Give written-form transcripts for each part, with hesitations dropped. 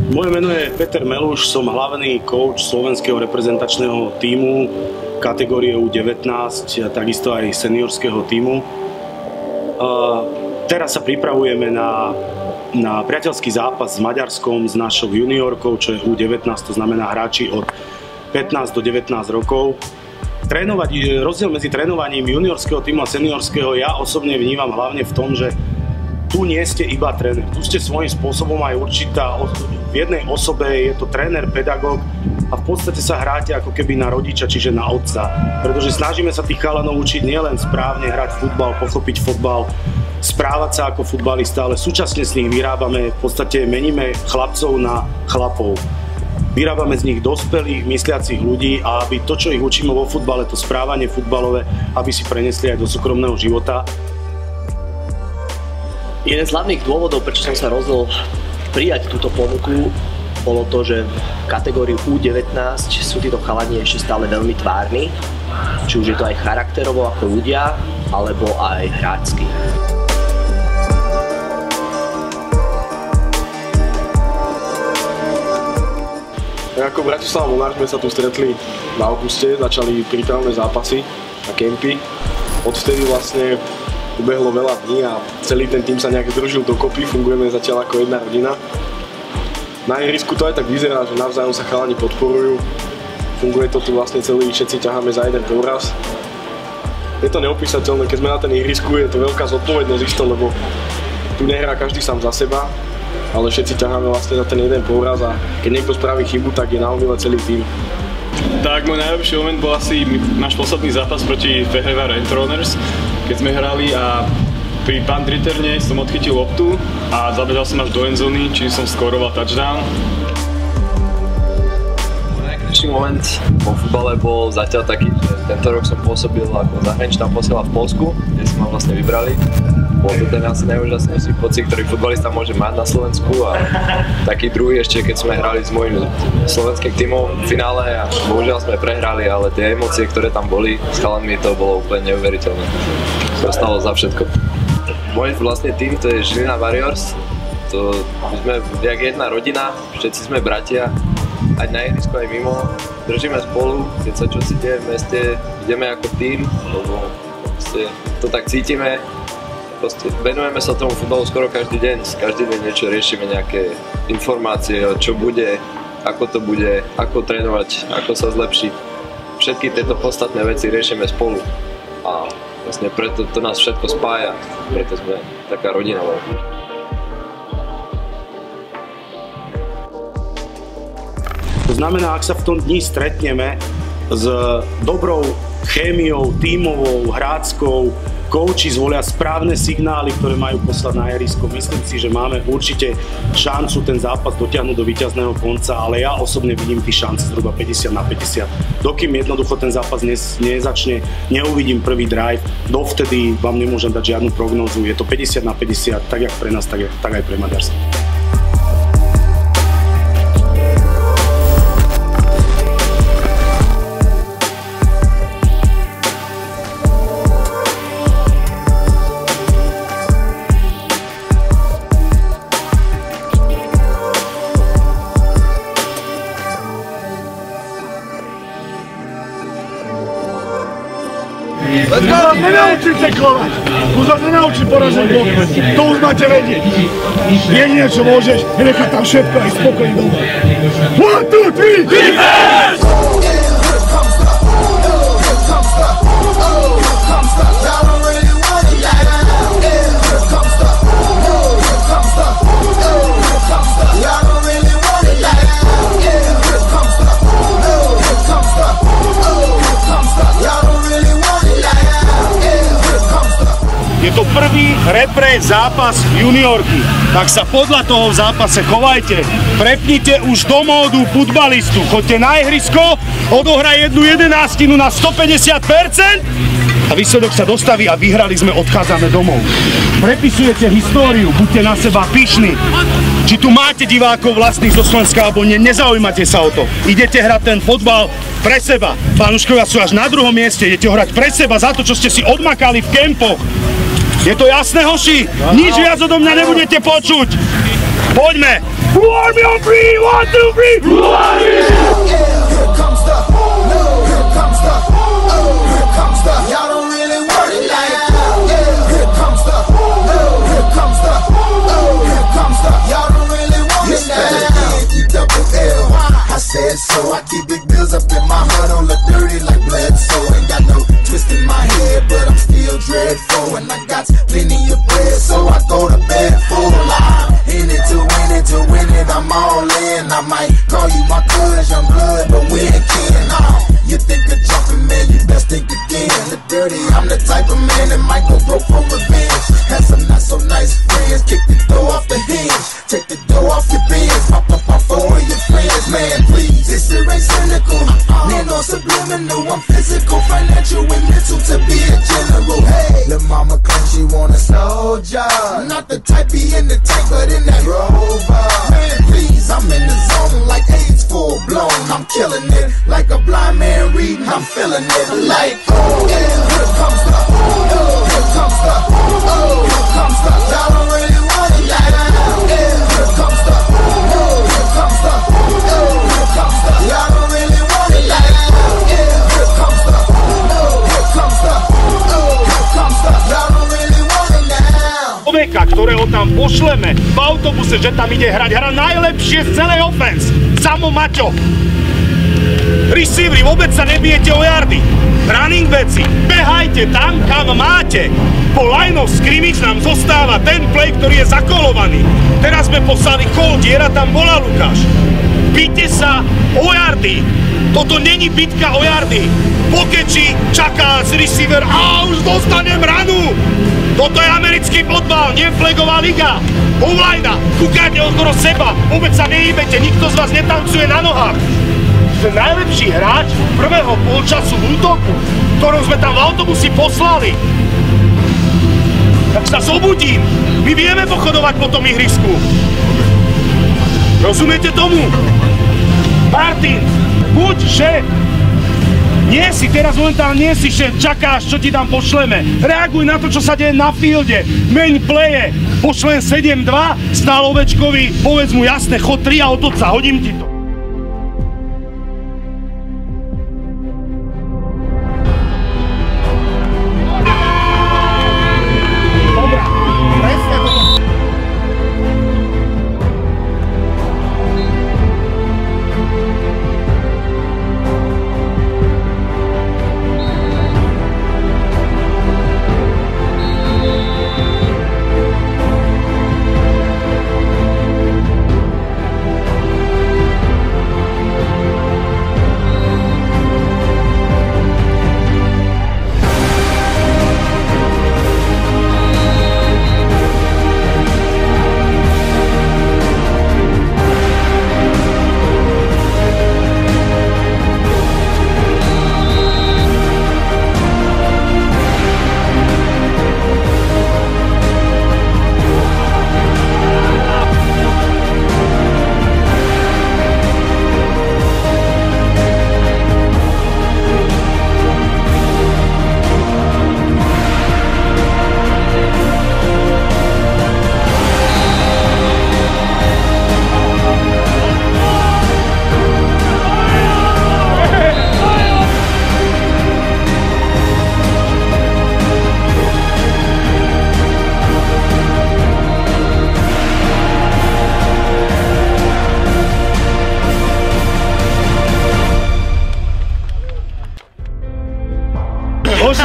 Moje meno je Peter Meluš, som hlavný coach slovenského reprezentačného tímu kategórie U19, takisto aj seniorského tímu. Teraz sa pripravujeme na priateľský zápas s Maďarskom, s našou juniorkou, čo je U19, to znamená hráči od 15 do 19 rokov. Rozdiel medzi trénovaním juniorského tímu a seniorského ja osobne vnímam hlavne v tom, že tu nie ste iba tréner, tu ste svojím spôsobom aj určitá, v jednej osobe je to tréner, pedagóg a v podstate sa hráte ako keby na rodiča, čiže na otca. Pretože snažíme sa tých chalanov učiť nielen správne hrať futbal, pochopiť futbal, správať sa ako futbalista, ale súčasne s nich vyrábame, v podstate meníme chlapcov na chlapov. Vyrábame z nich dospelých, mysliacich ľudí a aby to, čo ich učíme vo futbale, to správanie futbalové, aby si prenesli aj do súkromného života. Jeden z hlavných dôvodov, prečo som sa rozhodol prijať túto ponuku, bolo to, že v kategórii U19 sú títo chalani ešte stále veľmi tvárni, či už je to aj charakterovo ako ľudia, alebo aj hráčsky. Ako Bratislava Monarch sme sa tu stretli v auguste, začali prípravné zápasy a kempy. Odvtedy vlastne ubehlo veľa dní a celý ten tým sa nejak združil dokopy, fungujeme zatiaľ ako jedna rodina. Na ihrisku to aj tak vyzerá, že navzájom sa chalani podporujú. Funguje to tu vlastne celý, všetci ťaháme za jeden povraz. Je to neopísateľné, keď sme na ten ihrisku, je to veľká zodpovednosť isto, lebo tu nehrá každý sám za seba, ale všetci ťaháme vlastne na ten jeden povraz a keď niekto spraví chybu, tak je na omyle celý tým. Tak môj najlepší moment bol asi náš posledný zápas proti Fehérvar Entroners, keď sme hrali a pri punt reterne som odchytil loptu a zabežal som až do endzóny, čím som skóroval touchdown. Najkrajší moment vo futbale bol zatiaľ taký, že tento rok som pôsobil ako zahraničná posiela v Poľsku, kde sme ma vlastne vybrali. Bol to ten asi najúžasnejší pocit, ktorý futbalista môže mať na Slovensku a taký druhý ešte, keď sme hrali s môjim slovenským tímom v finále a bohužiaľ sme prehrali, ale tie emócie, ktoré tam boli s chalanmi, to bolo úplne neuveriteľné. To stalo za všetko. Môj vlastne tým to je Žilina Warriors, my sme jak jedna rodina, všetci sme bratia, aj na ihrisku, aj mimo, držíme spolu, keď sa čo si deje v meste, ideme ako tým, lebo to tak cítime. Proste venujeme sa tomu futbalu skoro každý deň niečo riešime, nejaké informácie, čo bude, ako to bude, ako trénovať, ako sa zlepšiť. Všetky tieto podstatné veci riešime spolu a vlastne preto to nás všetko spája, preto sme taká rodina. To znamená, ak sa v tom dni stretneme s dobrou chémiou, tímovou, hráckou, kouči zvolia správne signály, ktoré majú poslať na ihrisko. Myslím si, že máme určite šancu ten zápas dotiahnuť do víťazného konca, ale ja osobne vidím tie šance zhruba 50/50. Dokým jednoducho ten zápas nezačne, neuvidím prvý drive, dovtedy vám nemôžem dať žiadnu prognózu. Je to 50/50, tak jak pre nás, tak aj pre Maďarsko. Už vás nenaučím teklovať, už vás nenaučím poražať bok, to už máte vedieť. Jedine čo môžeš, je nechať tam všetko aj spokojný doma. 1, 2, 3, defense! Je to prvý repre zápas juniorky, tak sa podľa toho v zápase chovajte. Prepnite už do módu futbalistu, choďte na ihrisko, odohraj jednu 11 na 150% a výsledok sa dostaví a vyhrali sme, odchádzame domov. Prepisujete históriu, buďte na seba pyšní. Či tu máte divákov vlastných zo Slovenska, alebo nezaujímate sa o to. Idete hrať ten fotbal pre seba. Fanúškovia sú až na druhom mieste, idete ho hrať pre seba za to, čo ste si odmakali v kempoch. Je to jasné, hoši? Nič viac odo mňa nebudete počuť. Poďme! Who are me on 3? 1, 2, 3. Who are me? Here comes the, here comes the, here comes the. Y'all don't really want it like that. Here comes the, here comes the, here comes the. Y'all don't really want it like that. E-double-L. I said so. I keep big bills up in my heart on the dirty like Bledsoe. Ain't got no twist in my head, but I'm still dreadful. And I got plenty of bread, so I go to bed full. I'm in it to win it, I'm all in. I might call you my cuz, young blood, but we ain't kin. You think of jumping, man, you best think again. The dirty, I'm the type of man that might go broke for revenge. Had some not so nice friends, kick the door off the hinge, take the door off your bins, pop up on 4 of your friends. Man, please, this shit ain't cynical. Nano subliminal, I'm physical, financial, and mental to be a general. Hey, the mama claims she want a soldier, not the type be in the tank, but in that Rover. Man, please, I'm in the zone like AIDS full blown. I'm killing it like a blind man reading. I'm feeling it like, oh yeah, here comes the, here comes the, here comes the. Y'all don't really want it like that. Here comes the, here comes the, here comes the. Y'all don't really want it like that. Here comes the, here comes the, here comes the. Y'all don't really want it now. Človeka, ktorého tam pošleme v autobuse, že tam ide hrať, hra najlepšie z celej offense. Samo Maťo. Receivery, vôbec sa nebijete o yardy. Running backi, behajte tam, kam máte. Po line of scrimmage nám zostáva ten play, ktorý je zakolovaný. Teraz sme poslali call, diera tam bola, Lukáš. Bijte sa o yardy. Toto není bitka o yardy. Pokeči čaká z receiver a už dostanem ranu. Toto je americký fotbal, nie flagová liga. O-line, kúkajte okolo seba, vôbec sa nehýbete, nikto z vás netancuje na nohách. Ten najlepší hráč prvého polčasu v útoku, ktorom sme tam v autobusi poslali. Tak sa zobudím, my vieme pochodovať po tom ihrisku. Rozumiete tomu? Martin, buď šéf. Nie si, teraz momentálne nie si šéf, čakáš, čo ti tam pošleme. Reaguj na to, čo sa deje na fielde. Meň pleje. Pošlem 7-2, stál Ovečkovi, povedz mu jasne, chod 3 a otoď sa, hodím ti to.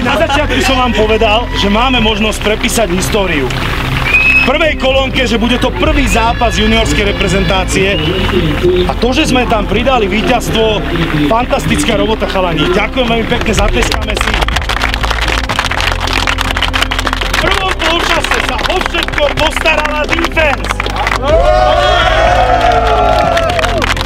Na začiatku som vám povedal, že máme možnosť prepísať históriu. V prvej kolónke, že bude to prvý zápas juniorskej reprezentácie a to, že sme tam pridali víťazstvo, fantastická robota, chalani. Ďakujem veľmi pekne, zatleskáme si. V prvom polčase sa o všetko postarala defense.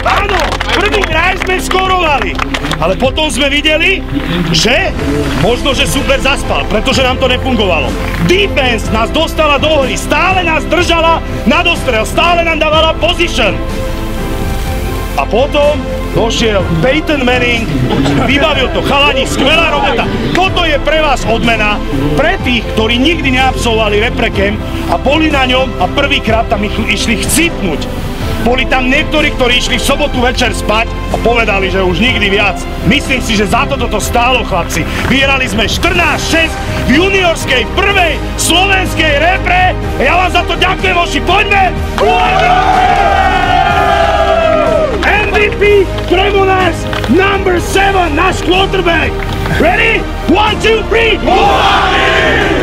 Áno, prvý drive sme skorovali, ale potom sme videli, že možno, že super zaspal, pretože nám to nefungovalo. Defense nás dostala do hry, stále nás držala na dostrel, stále nám dávala position. A potom došiel Peyton Manning, vybavil to, chalani, skvelá robota. Toto je pre vás odmena, pre tých, ktorí nikdy neabsolvovali repre camp a boli na ňom a prvýkrát tam išli chcipnúť. Boli tam niektorí, ktorí išli v sobotu večer spať a povedali, že už nikdy viac. Myslím si, že za to stálo, chlapci. Vyhrali sme 14-6 v juniorskej prvej slovenskej repre. Ja vám za to ďakujem, hoši, poďme! MVP Cremonese number 7, náš quarterback. Ready? 1, 2, 3.